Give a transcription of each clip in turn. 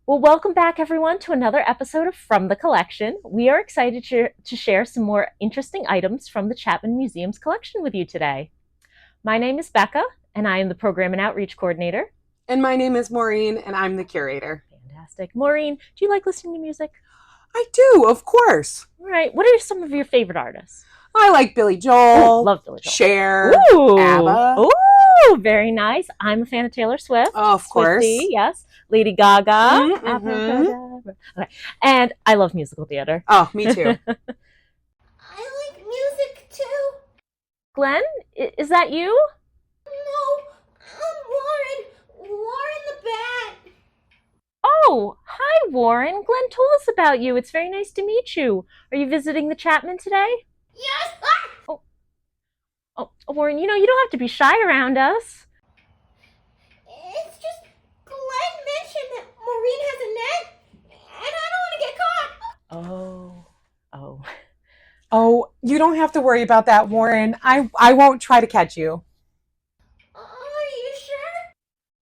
Well, welcome back, everyone, to another episode of From the Collection. We are excited to share some more interesting items from the Chapman Museum's collection with you today. My name is Becca, and I am the Program and Outreach Coordinator. And my name is Maureen, and I'm the curator. Fantastic. Maureen, do you like listening to music? I do, of course. All right. What are some of your favorite artists? I like Billy Ooh, Joel, love Billy Joel. Cher, Ooh, ABBA. ooh, very nice. I'm a fan of Taylor Swift. Oh, of course. Swiftie, yes. Lady Gaga. Mm-hmm. Okay. And I love musical theater. Oh, me too. I like music too. Glenn, is that you? No, I'm Warren. Warren the Bat. Oh, hi, Warren. Glenn told us about you. It's very nice to meet you. Are you visiting the Chapman today? Yes. Oh, Warren, you don't have to be shy around us. It's just Glenn mentioned that Maureen has a net, and I don't want to get caught. Oh. Oh, you don't have to worry about that, Warren. I won't try to catch you. Are you sure?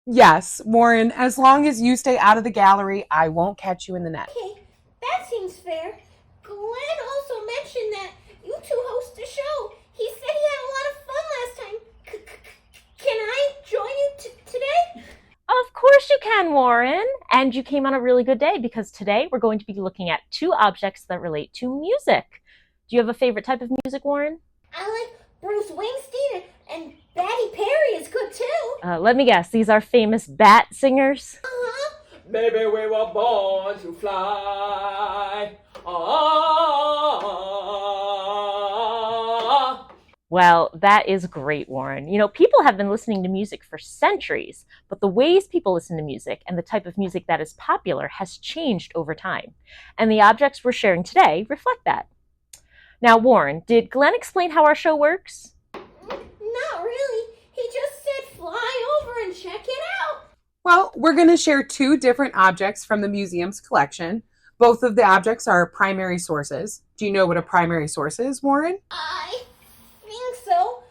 Yes, Warren, as long as you stay out of the gallery, I won't catch you in the net. Okay, that seems fair. Glenn also mentioned that you two host a show. He said he had a lot of fun last time. Can I join you today? Of course you can, Warren. And you came on a really good day because today we're going to be looking at two objects that relate to music. Do you have a favorite type of music, Warren? I like Bruce Springsteen, and Batty Perry is good too. Let me guess. These are famous bat singers? Uh-huh. Maybe we were born to fly. Ah. Well, that is great, Warren. People have been listening to music for centuries, but the ways people listen to music and the type of music that is popular has changed over time. And the objects we're sharing today reflect that. Now, Warren, did Glenn explain how our show works? Not really. He just said fly over and check it out. Well, we're going to share two different objects from the museum's collection. Both of the objects are primary sources. Do you know what a primary source is, Warren? I think so.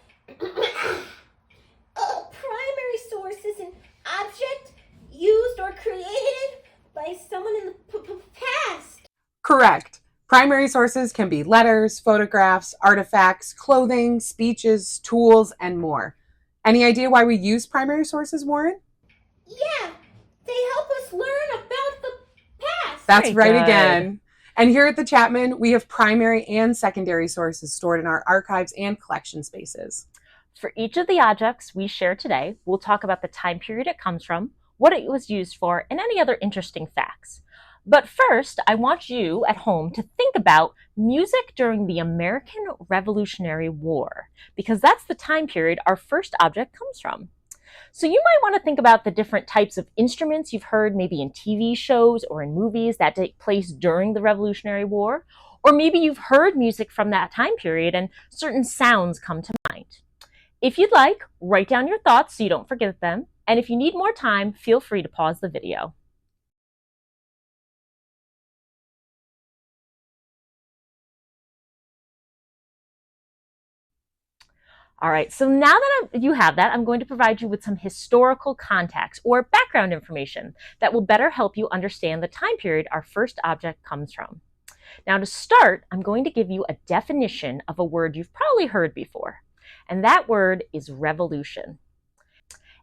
A primary source is an object used or created by someone in the past. Correct. Primary sources can be letters, photographs, artifacts, clothing, speeches, tools, and more. Any idea why we use primary sources, Warren? Yeah, they help us learn about the past. That's Very right good. again. And here at the Chapman, we have primary and secondary sources stored in our archives and collection spaces. For each of the objects we share today, we'll talk about the time period it comes from, what it was used for, and any other interesting facts. But first, I want you at home to think about music during the American Revolutionary War, because that's the time period our first object comes from. So you might want to think about the different types of instruments you've heard maybe in TV shows or in movies that take place during the Revolutionary War, or maybe you've heard music from that time period and certain sounds come to mind. If you'd like, write down your thoughts so you don't forget them, and if you need more time, feel free to pause the video. All right, so now that you have that, I'm going to provide you with some historical context or background information that will better help you understand the time period our first object comes from. Now, to start, I'm going to give you a definition of a word you've probably heard before, and that word is revolution.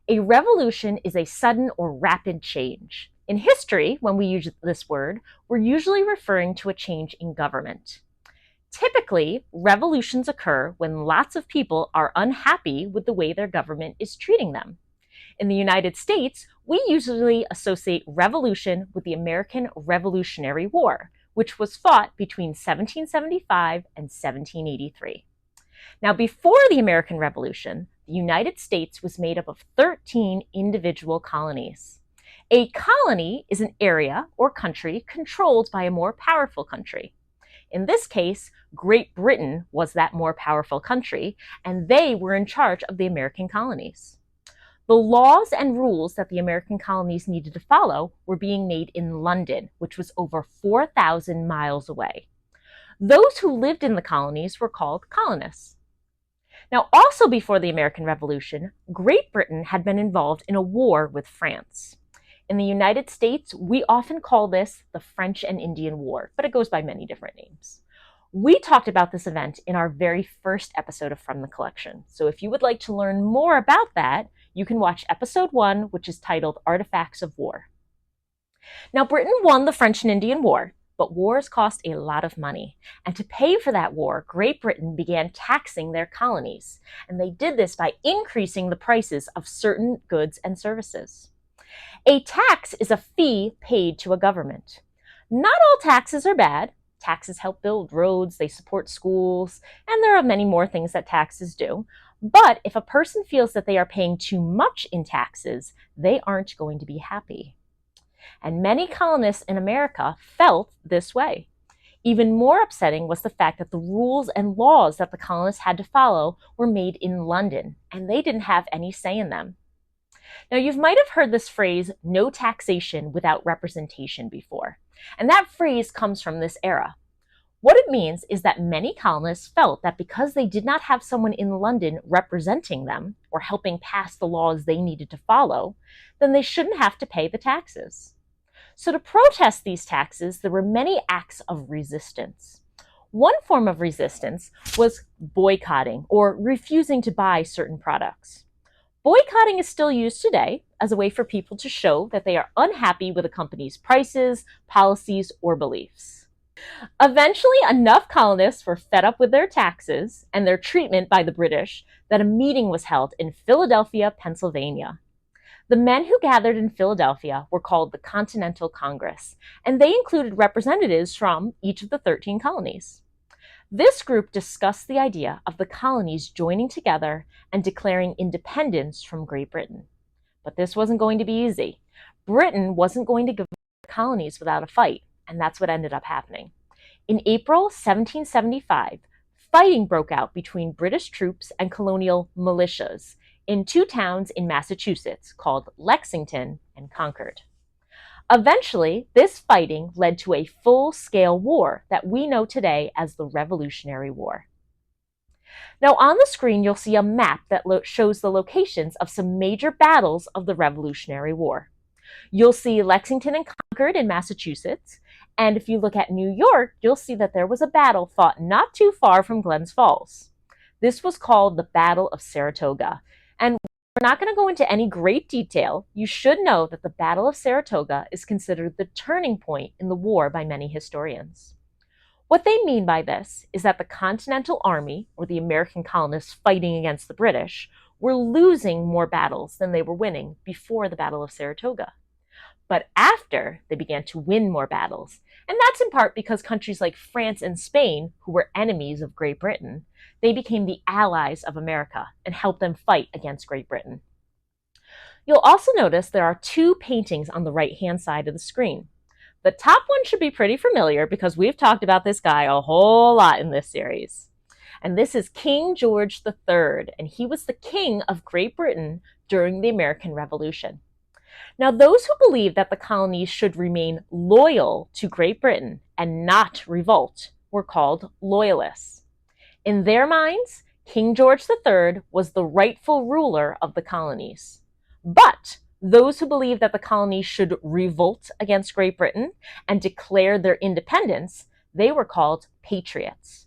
A revolution is a sudden or rapid change. In history, when we use this word, we're usually referring to a change in government. Typically, revolutions occur when lots of people are unhappy with the way their government is treating them. In the United States, we usually associate revolution with the American Revolutionary War, which was fought between 1775 and 1783. Now, before the American Revolution, the United States was made up of 13 individual colonies. A colony is an area or country controlled by a more powerful country. In this case, Great Britain was that more powerful country, and they were in charge of the American colonies. The laws and rules that the American colonies needed to follow were being made in London, which was over 4,000 miles away. Those who lived in the colonies were called colonists. Now, also before the American Revolution, Great Britain had been involved in a war with France. In the United States, we often call this the French and Indian War, but it goes by many different names. We talked about this event in our very first episode of From the Collection. So if you would like to learn more about that, you can watch episode 1, which is titled Artifacts of War. Now, Britain won the French and Indian War, but wars cost a lot of money. And to pay for that war, Great Britain began taxing their colonies. And they did this by increasing the prices of certain goods and services. A tax is a fee paid to a government. Not all taxes are bad. Taxes help build roads, they support schools, and there are many more things that taxes do. But if a person feels that they are paying too much in taxes, they aren't going to be happy. And many colonists in America felt this way. Even more upsetting was the fact that the rules and laws that the colonists had to follow were made in London, and they didn't have any say in them. Now, you might have heard this phrase, no taxation without representation, before. And that phrase comes from this era. What it means is that many colonists felt that because they did not have someone in London representing them or helping pass the laws they needed to follow, then they shouldn't have to pay the taxes. So to protest these taxes, there were many acts of resistance. One form of resistance was boycotting or refusing to buy certain products. Boycotting is still used today as a way for people to show that they are unhappy with a company's prices, policies, or beliefs. Eventually, enough colonists were fed up with their taxes and their treatment by the British that a meeting was held in Philadelphia, Pennsylvania. The men who gathered in Philadelphia were called the Continental Congress, and they included representatives from each of the 13 colonies. This group discussed the idea of the colonies joining together and declaring independence from Great Britain. But this wasn't going to be easy. Britain wasn't going to give the colonies without a fight, and that's what ended up happening. In April 1775, fighting broke out between British troops and colonial militias in 2 towns in Massachusetts called Lexington and Concord. Eventually, this fighting led to a full-scale war that we know today as the Revolutionary War. Now on the screen, you'll see a map that shows the locations of some major battles of the Revolutionary War. You'll see Lexington and Concord in Massachusetts, and if you look at New York, you'll see that there was a battle fought not too far from Glens Falls. This was called the Battle of Saratoga, and we're not going to go into any great detail. You should know that the Battle of Saratoga is considered the turning point in the war by many historians. What they mean by this is that the Continental Army, or the American colonists fighting against the British, were losing more battles than they were winning before the Battle of Saratoga. But after, they began to win more battles. And that's in part because countries like France and Spain, who were enemies of Great Britain, they became the allies of America and helped them fight against Great Britain. You'll also notice there are 2 paintings on the right-hand side of the screen. The top one should be pretty familiar because we've talked about this guy a whole lot in this series. And this is King George III, and he was the king of Great Britain during the American Revolution. Now, those who believed that the colonies should remain loyal to Great Britain and not revolt were called loyalists. In their minds, King George III was the rightful ruler of the colonies. But those who believed that the colonies should revolt against Great Britain and declare their independence, they were called patriots.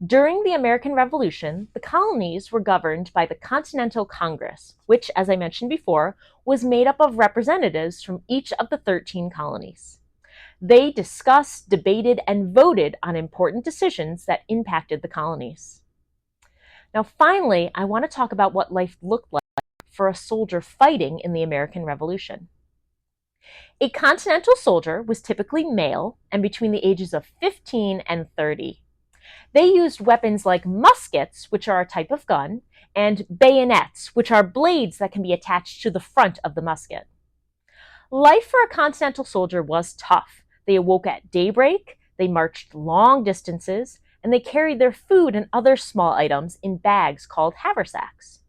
During the American Revolution, the colonies were governed by the Continental Congress, which, as I mentioned before, was made up of representatives from each of the 13 colonies. They discussed, debated, and voted on important decisions that impacted the colonies. Now, finally, I want to talk about what life looked like for a soldier fighting in the American Revolution. A Continental soldier was typically male and between the ages of 15 and 30. They used weapons like muskets, which are a type of gun, and bayonets, which are blades that can be attached to the front of the musket. Life for a Continental soldier was tough. They awoke at daybreak, they marched long distances, and they carried their food and other small items in bags called haversacks.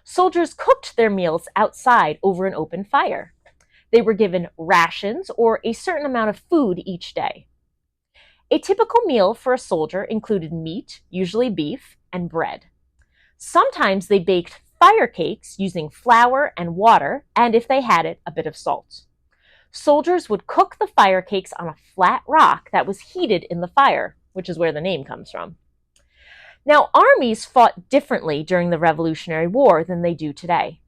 Soldiers cooked their meals outside over an open fire. They were given rations or a certain amount of food each day. A typical meal for a soldier included meat, usually beef, and bread. Sometimes they baked fire cakes using flour and water, and if they had it, a bit of salt. Soldiers would cook the fire cakes on a flat rock that was heated in the fire, which is where the name comes from. Now, armies fought differently during the Revolutionary War than they do today.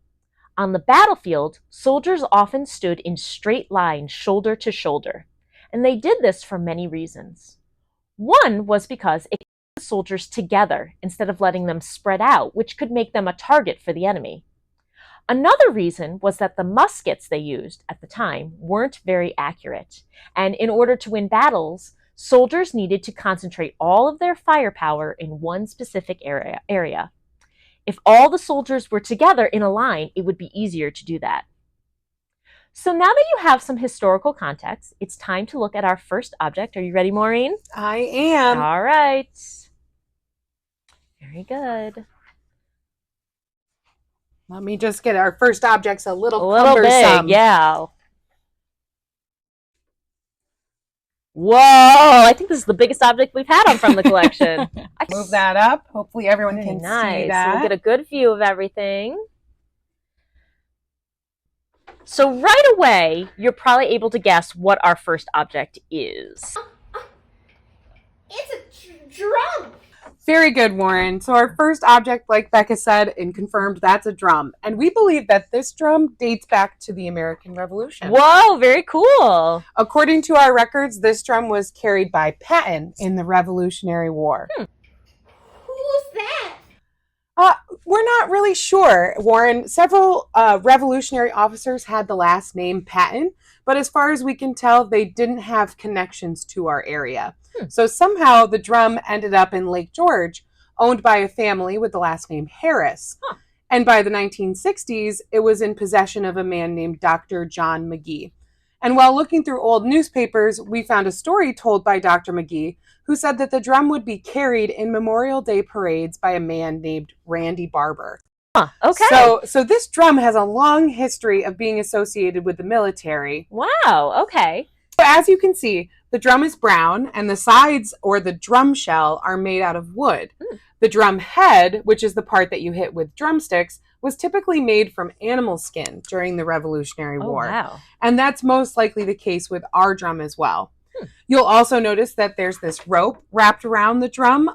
On the battlefield, soldiers often stood in straight lines, shoulder to shoulder, and they did this for many reasons. One was because it kept the soldiers together instead of letting them spread out, which could make them a target for the enemy. Another reason was that the muskets they used at the time weren't very accurate, and in order to win battles, soldiers needed to concentrate all of their firepower in one specific area. If all the soldiers were together in a line, it would be easier to do that. So now that you have some historical context, it's time to look at our first object. Are you ready, Maureen? I am. All right. Very good. Let me just get our first object's a little big, cumbersome. yeah. Whoa, I think this is the biggest object we've had on From the Collection. Move that up. Hopefully everyone Very can nice. see that. So we'll get a good view of everything. So right away, you're probably able to guess what our first object is. It's a drum. Very good, Warren. So our first object, like Becca said and confirmed, that's a drum. And we believe that this drum dates back to the American Revolution. Whoa, very cool. According to our records, this drum was carried by Patton in the Revolutionary War. Who's that? We're not really sure, Warren. Several Revolutionary officers had the last name Patton, but as far as we can tell, they didn't have connections to our area. So somehow the drum ended up in Lake George, owned by a family with the last name Harris. And by the 1960s, it was in possession of a man named Dr. John McGee. And while looking through old newspapers, we found a story told by Dr. McGee, who said that the drum would be carried in Memorial Day parades by a man named Randy Barber. Okay. So this drum has a long history of being associated with the military. Wow, okay. So as you can see, the drum is brown and the sides or the drum shell are made out of wood. The drum head, which is the part that you hit with drumsticks, was typically made from animal skin during the Revolutionary War. Wow. And that's most likely the case with our drum as well. You'll also notice that there's this rope wrapped around the drum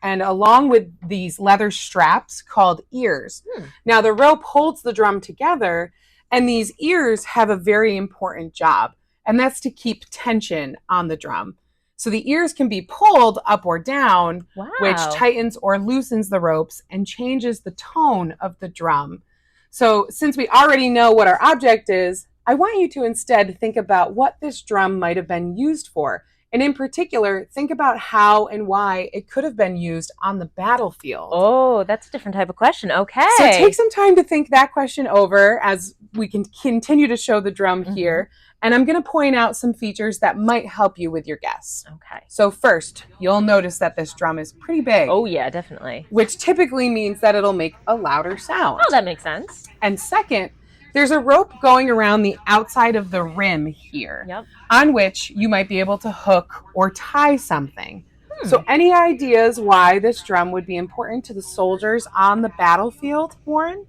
and along with these leather straps called ears. Now the rope holds the drum together and these ears have a very important job, and that's to keep tension on the drum. So the ears can be pulled up or down, which tightens or loosens the ropes and changes the tone of the drum. So since we already know what our object is, I want you to instead think about what this drum might have been used for. And in particular, think about how and why it could have been used on the battlefield. Oh, that's a different type of question. Okay. So take some time to think that question over as we can continue to show the drum here. And I'm going to point out some features that might help you with your guess. Okay. So first, you'll notice that this drum is pretty big. Oh, yeah, definitely. Which typically means that it'll make a louder sound. Oh, that makes sense. And second, there's a rope going around the outside of the rim here, Yep. on which you might be able to hook or tie something. So any ideas why this drum would be important to the soldiers on the battlefield, Warren?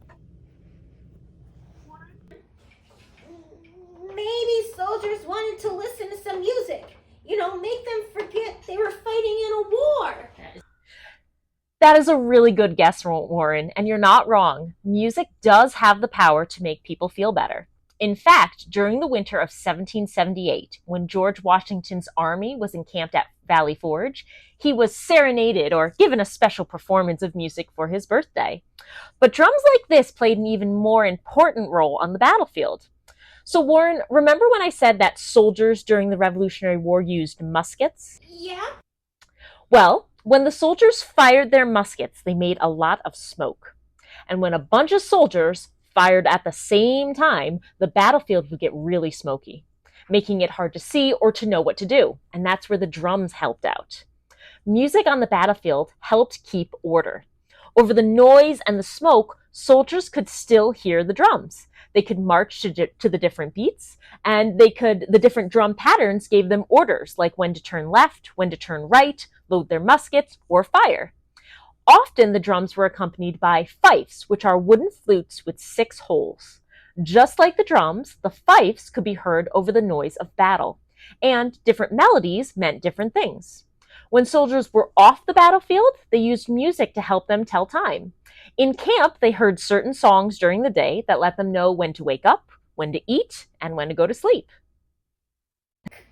Maybe soldiers wanted to listen to some music. You know, make them forget they were fighting in a war. That is a really good guess, Warren, and you're not wrong. Music does have the power to make people feel better. In fact, during the winter of 1778, when George Washington's army was encamped at Valley Forge, he was serenaded or given a special performance of music for his birthday. But drums like this played an even more important role on the battlefield. So Warren, remember when I said that soldiers during the Revolutionary War used muskets? Yeah? Well, when the soldiers fired their muskets, they made a lot of smoke. And when a bunch of soldiers fired at the same time, the battlefield would get really smoky, making it hard to see or to know what to do. And that's where the drums helped out. Music on the battlefield helped keep order. Over the noise and the smoke, soldiers could still hear the drums. They could march to the different beats, and the different drum patterns gave them orders, like when to turn left, when to turn right, load their muskets, or fire. Often the drums were accompanied by fifes, which are wooden flutes with 6 holes. Just like the drums, the fifes could be heard over the noise of battle, and different melodies meant different things. When soldiers were off the battlefield, they used music to help them tell time. In camp, they heard certain songs during the day that let them know when to wake up, when to eat, and when to go to sleep.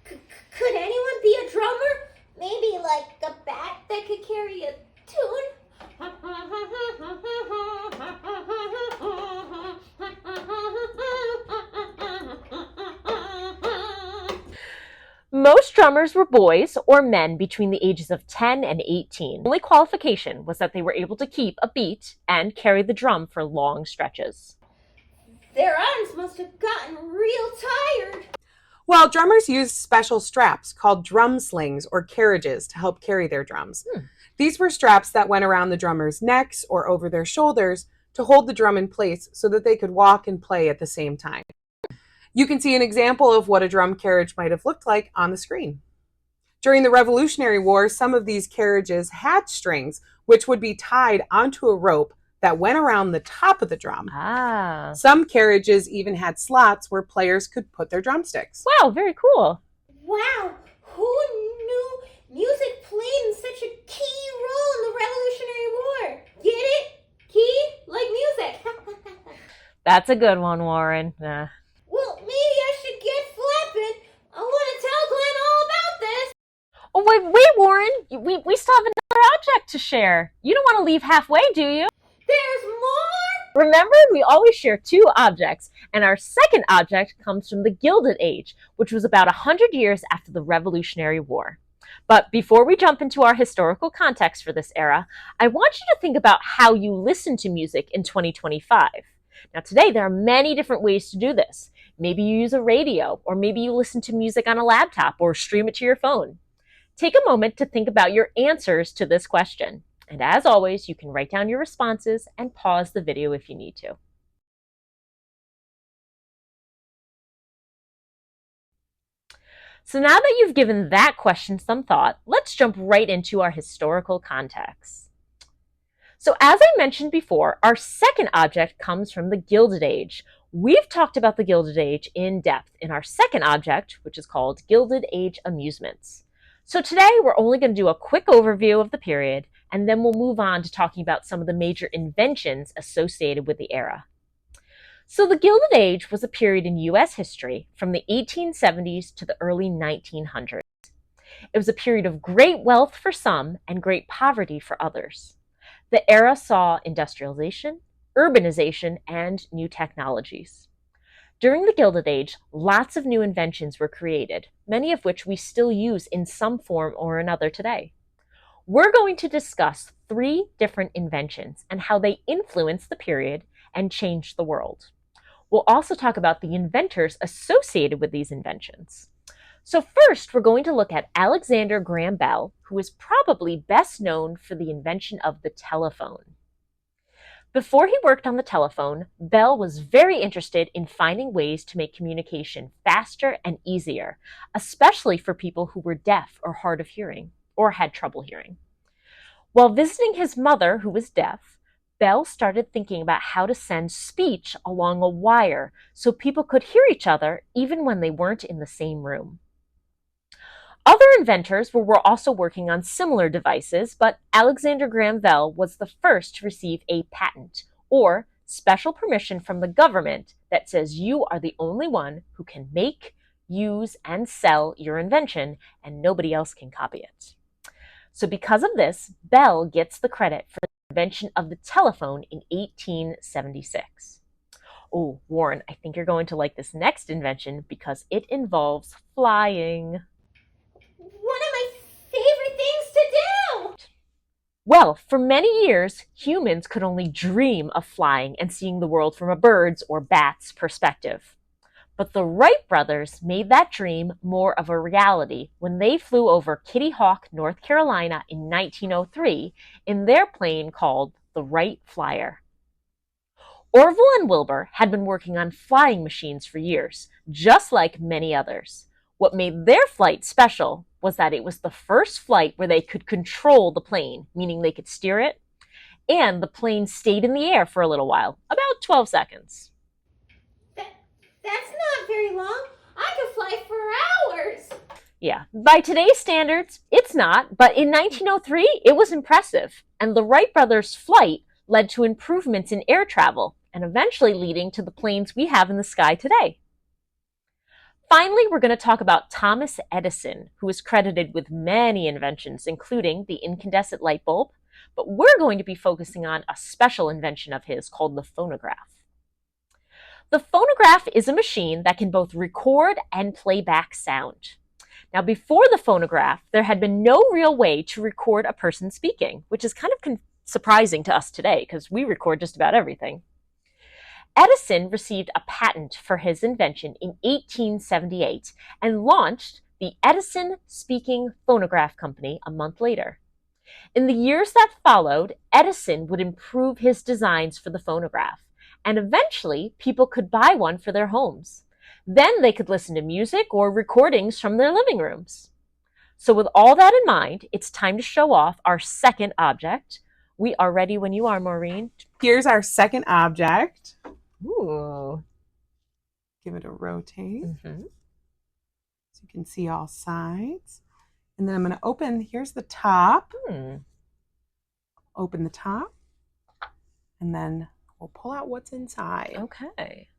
Could anyone be a drummer? Maybe like a bat that could carry a tune? Most drummers were boys or men between the ages of 10 and 18. The only qualification was that they were able to keep a beat and carry the drum for long stretches. Their arms must have gotten real tired. Well, drummers used special straps called drum slings or carriages to help carry their drums. These were straps that went around the drummers' necks or over their shoulders to hold the drum in place so that they could walk and play at the same time. You can see an example of what a drum carriage might have looked like on the screen. During the Revolutionary War, some of these carriages had strings which would be tied onto a rope that went around the top of the drum. Some carriages even had slots where players could put their drumsticks. Wow, very cool. Wow, who knew music played such a key role in the Revolutionary War? Get it? Key? Like music. That's a good one, Warren. Well, maybe I should get flapping. I want to tell Glenn all about this. Oh, wait, Warren. We still have another object to share. You don't want to leave halfway, do you? There's more? Remember, we always share 2 objects, and our second object comes from the Gilded Age, which was about 100 years after the Revolutionary War. But before we jump into our historical context for this era, I want you to think about how you listen to music in 2025. Now, today, there are many different ways to do this. Maybe you use a radio, or maybe you listen to music on a laptop or stream it to your phone. Take a moment to think about your answers to this question. And as always, you can write down your responses and pause the video if you need to. So now that you've given that question some thought, let's jump right into our historical context. So as I mentioned before, our second object comes from the Gilded Age. We've talked about the Gilded Age in depth in our second object, which is called Gilded Age Amusements. So today we're only going to do a quick overview of the period, and then we'll move on to talking about some of the major inventions associated with the era. So the Gilded Age was a period in U.S. history from the 1870s to the early 1900s. It was a period of great wealth for some and great poverty for others. The era saw industrialization, urbanization, and new technologies. During the Gilded Age, lots of new inventions were created, many of which we still use in some form or another today. We're going to discuss 3 different inventions and how they influenced the period and changed the world. We'll also talk about the inventors associated with these inventions. So first, we're going to look at Alexander Graham Bell, who is probably best known for the invention of the telephone. Before he worked on the telephone, Bell was very interested in finding ways to make communication faster and easier, especially for people who were deaf or hard of hearing, or had trouble hearing. While visiting his mother, who was deaf, Bell started thinking about how to send speech along a wire so people could hear each other even when they weren't in the same room. Other inventors were also working on similar devices, but Alexander Graham Bell was the first to receive a patent, or special permission from the government that says you are the only one who can make, use, and sell your invention, and nobody else can copy it. So because of this, Bell gets the credit for the invention of the telephone in 1876. Oh, Warren, I think you're going to like this next invention because it involves flying. One of my favorite things to do! Well, for many years, humans could only dream of flying and seeing the world from a bird's or bat's perspective. But the Wright brothers made that dream more of a reality when they flew over Kitty Hawk, North Carolina in 1903 in their plane called the Wright Flyer. Orville and Wilbur had been working on flying machines for years, just like many others. What made their flight special was that it was the first flight where they could control the plane, meaning they could steer it, and the plane stayed in the air for a little while, about 12 seconds. That's not very long. I could fly for hours. Yeah, by today's standards, it's not, but in 1903, it was impressive, and the Wright brothers' flight led to improvements in air travel, and eventually leading to the planes we have in the sky today. Finally, we're going to talk about Thomas Edison, who is credited with many inventions, including the incandescent light bulb, but we're going to be focusing on a special invention of his called the phonograph. The phonograph is a machine that can both record and play back sound. Now, before the phonograph, there had been no real way to record a person speaking, which is kind of surprising to us today because we record just about everything. Edison received a patent for his invention in 1878 and launched the Edison Speaking Phonograph Company a month later. In the years that followed, Edison would improve his designs for the phonograph, and eventually people could buy one for their homes. Then they could listen to music or recordings from their living rooms. So with all that in mind, it's time to show off our second object. We are ready when you are, Maureen. Here's our second object. Ooh. Give it a rotate Mm-hmm. so you can see all sides. And then I'm going to open, here's the top. Open the top. And then we'll pull out what's inside. Okay.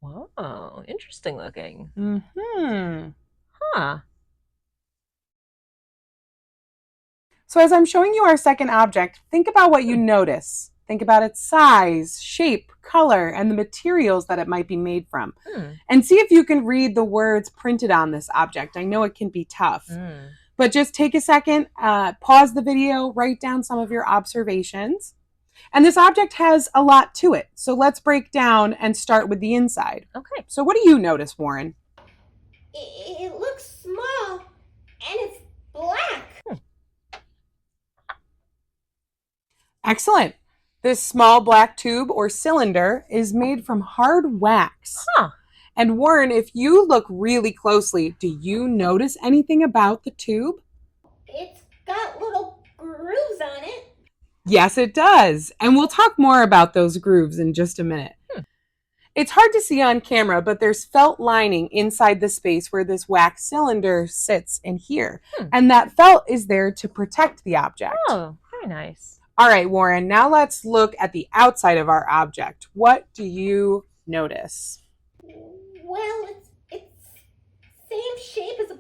Wow, interesting looking. Mm-hmm. Huh. So as I'm showing you our second object, think about what you notice. Think about its size, shape, color, and the materials that it might be made from. And see if you can read the words printed on this object. I know it can be tough, but just take a second, pause the video, write down some of your observations. And this object has a lot to it. So let's break down and start with the inside. Okay. So what do you notice, Warren? It looks small and it's black. Excellent. This small black tube or cylinder is made from hard wax. And Warren, if you look really closely, do you notice anything about the tube? It's got little grooves on it. Yes, it does. And we'll talk more about those grooves in just a minute. It's hard to see on camera, but there's felt lining inside the space where this wax cylinder sits in here. And that felt is there to protect the object. Oh, very nice. All right, Warren, now let's look at the outside of our object. What do you notice? Well, it's same shape as a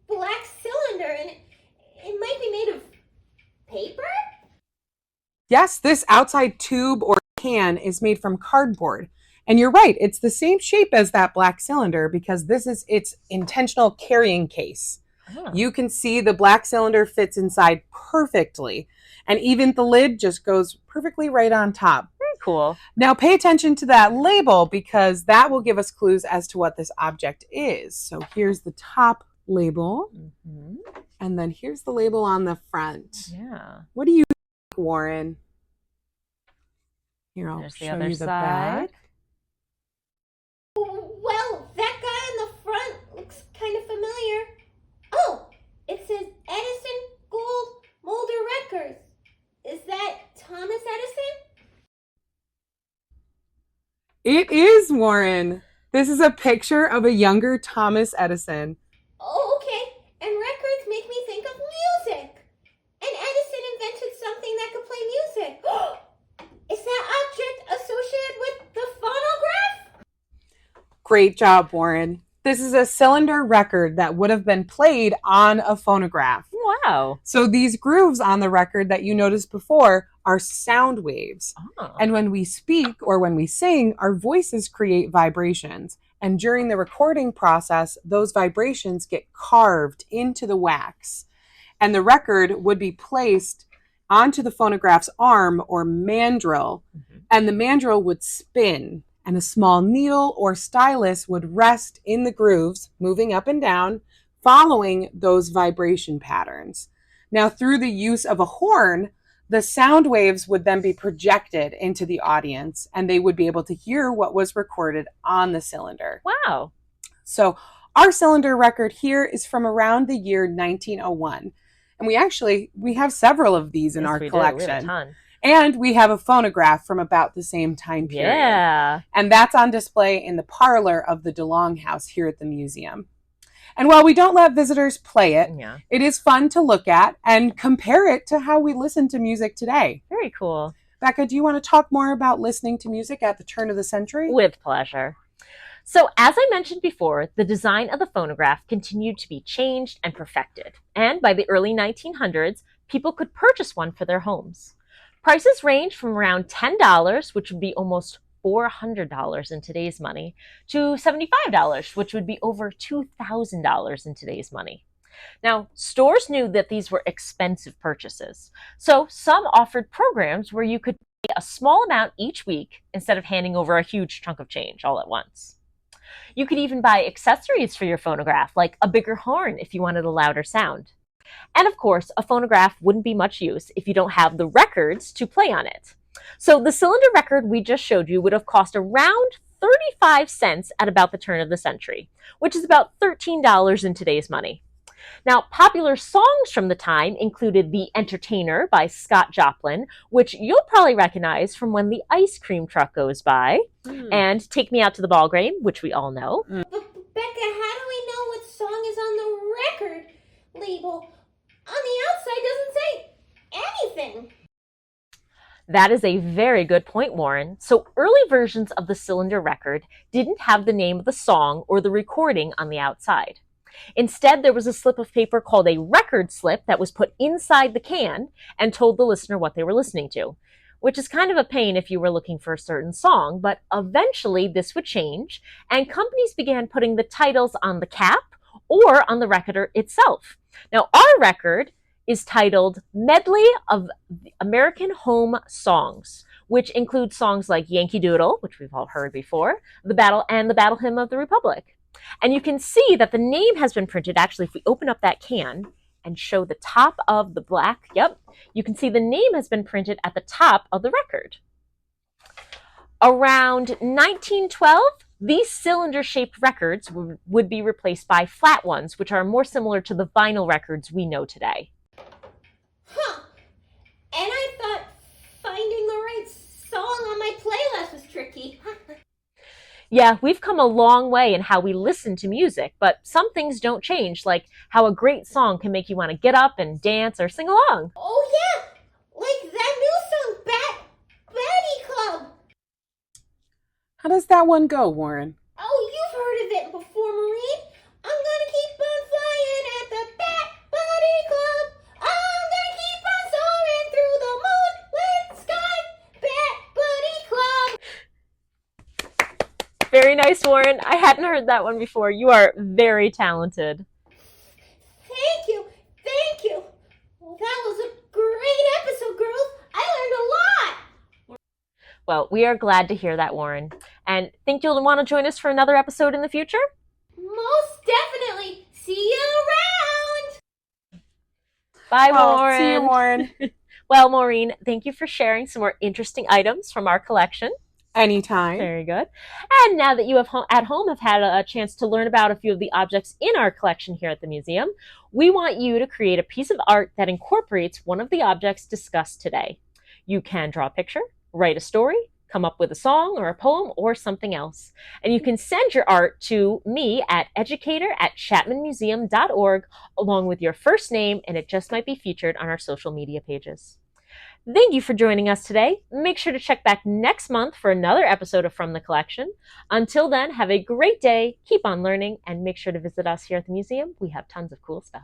black cylinder, and it might be made of paper? Yes, this outside tube or can is made from cardboard. And you're right, it's the same shape as that black cylinder because this is its intentional carrying case. You can see the black cylinder fits inside perfectly. And even the lid just goes perfectly right on top. Very cool. Now pay attention to that label because that will give us clues as to what this object is. So here's the top label. And then here's the label on the front. Yeah. What do you think, Warren? Here, I'll There's the show other you the side. back. Well, that guy in the front looks kind of familiar. Oh, it says Edison Gold Molder Records. Is that Thomas Edison? It is, Warren. This is a picture of a younger Thomas Edison. Oh, okay. And records make me think of music. And Edison invented something that could play music. Is that object associated with the phonograph? Great job, Warren. This is a cylinder record that would have been played on a phonograph. Wow. So these grooves on the record that you noticed before are sound waves. And when we speak or when we sing, our voices create vibrations. And during the recording process, those vibrations get carved into the wax. And the record would be placed onto the phonograph's arm or mandrel. And the mandrel would spin. And a small needle or stylus would rest in the grooves, moving up and down, following those vibration patterns. Now, through the use of a horn, the sound waves would then be projected into the audience, and they would be able to hear what was recorded on the cylinder. Wow. So our cylinder record here is from around the year 1901. And we have several of these in our collection. We have a ton. And we have a phonograph from about the same time period. Yeah. And that's on display in the parlor of the DeLong House here at the museum. And while we don't let visitors play it, it is fun to look at and compare it to how we listen to music today. Very cool. Becca, do you want to talk more about listening to music at the turn of the century? With pleasure. So, as I mentioned before, the design of the phonograph continued to be changed and perfected. And by the early 1900s, people could purchase one for their homes. Prices ranged from around $10, which would be almost $400 in today's money, to $75, which would be over $2,000 in today's money. Now, stores knew that these were expensive purchases, so some offered programs where you could pay a small amount each week instead of handing over a huge chunk of change all at once. You could even buy accessories for your phonograph, like a bigger horn if you wanted a louder sound. And of course, a phonograph wouldn't be much use if you don't have the records to play on it. So the cylinder record we just showed you would have cost around 35 cents at about the turn of the century, which is about $13 in today's money. Now, popular songs from the time included The Entertainer by Scott Joplin, which you'll probably recognize from When the Ice Cream Truck Goes By, and Take Me Out to the Ball Game, which we all know. But Becca, how do we know what song is on the record label? On the outside doesn't say anything. That is a very good point, Warren. So early versions of the cylinder record didn't have the name of the song or the recording on the outside. Instead, there was a slip of paper called a record slip that was put inside the can and told the listener what they were listening to, which is kind of a pain if you were looking for a certain song, but eventually this would change, and companies began putting the titles on the cap or on the record itself. Now, our record is titled Medley of American Home Songs, which includes songs like Yankee Doodle, which we've all heard before, the Battle Hymn of the Republic. And you can see that the name has been printed. Actually, if we open up that can and show the top of the black, you can see the name has been printed at the top of the record. Around 1912, these cylinder-shaped records would be replaced by flat ones, which are more similar to the vinyl records we know today. Huh. And I thought finding the right song on my playlist was tricky. Yeah, we've come a long way in how we listen to music, but some things don't change, like how a great song can make you want to get up and dance or sing along. Oh yeah, like that new song, Betty Club. How does that one go, Warren? Oh, you've heard of it before, Maureen. I'm gonna keep on flying at the Betty Club. I'm gonna keep on soaring through the moonlit sky. Betty Club. Very nice, Warren. I hadn't heard that one before. You are very talented. Thank you. Well, that was a great episode, girls. I learned a lot. Well, we are glad to hear that, Warren. And think you'll want to join us for another episode in the future? Most definitely. See you around. Bye, Warren. See you, Warren. Well, Maureen, thank you for sharing some more interesting items from our collection. Anytime. Very good. And now that you have at home have had a chance to learn about a few of the objects in our collection here at the museum, we want you to create a piece of art that incorporates one of the objects discussed today. You can draw a picture, write a story, come up with a song or a poem or something else. And you can send your art to me at educator@chapmanmuseum.org along with your first name, and it just might be featured on our social media pages. Thank you for joining us today. Make sure to check back next month for another episode of From the Collection. Until then, have a great day, keep on learning, and make sure to visit us here at the museum. We have tons of cool stuff.